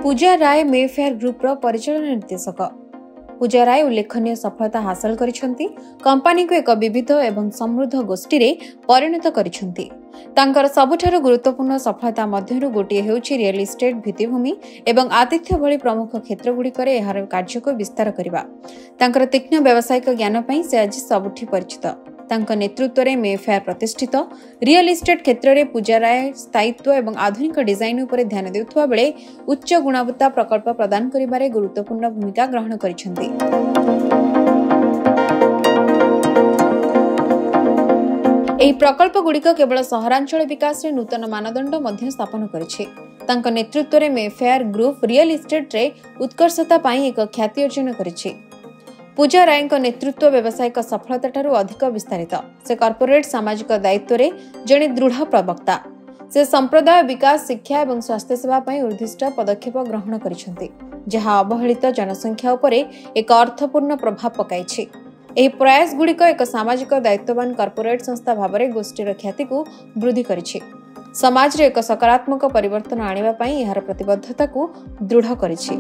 पूजा राय Mayfair group रो परिचालन निर्देशक। पूजा राय उल्लेखनीय सफलता हासिल करिसेंती, कंपनी को एक विविध एवं समृद्ध गोष्ठी रे परिणत करिसेंती। तांकर सबुठारु गुरुत्वपूर्ण सफलता मध्यरु गोटिए हेउछि रियल एस्टेट भित्तिभूमि एवं आतिथ्य भली प्रमुख क्षेत्र गुड़िकरे एहार कार्य को विस्तार करिबा। तांकर तीक्ष्ण व्यावसायिक ज्ञान पई से आज सबुठी परिचित। तांकर नेतृत्व रे मेफेयर प्रतिष्ठित रियल एस्टेट क्षेत्र रे पूजा राय स्थायित्व एवं आधुनिक डिजाइन उपरे ध्यान देउथुवा बेले उच्च गुणवत्ता प्रकल्प प्रदान करिबारे गुरुत्वपूर्ण भूमिका ग्रहण करिसेंती। एही प्रकल्प गुड़िक केवल सहरांचल विकास रे नूतन मानदंड मध्य स्थापन करिछि। तांक नेतृत्व रे मेफेयर ग्रुप रियल एस्टेट रे उत्कर्षता पाई एक ख्याति अर्जन करिछि। पूजा राय नेतृत्व व्यावसायिक सफलता ठारू अधिक विस्तारित। से कॉर्पोरेट सामाजिक दायित्व रे जणे दृढ़ प्रवक्ता। से संप्रदाय विकास, शिक्षा एवं स्वास्थ्य सेवा पई उद्दिष्ट पदक्षेप ग्रहण करिसेंती, जहा अवहेलित जनसंख्या उपरे एक अर्थपूर्ण प्रभाव पकाइछि। एही प्रयास गुड़िक एक सामाजिक दायित्ववान कॉर्पोरेट संस्था भाबरे गोष्ठीर ख्याति को वृद्धि करिछि। समाज रे एक सकारात्मक परिवर्तन आनिबा पई एहार प्रतिबद्धता को दृढ़ करिछि।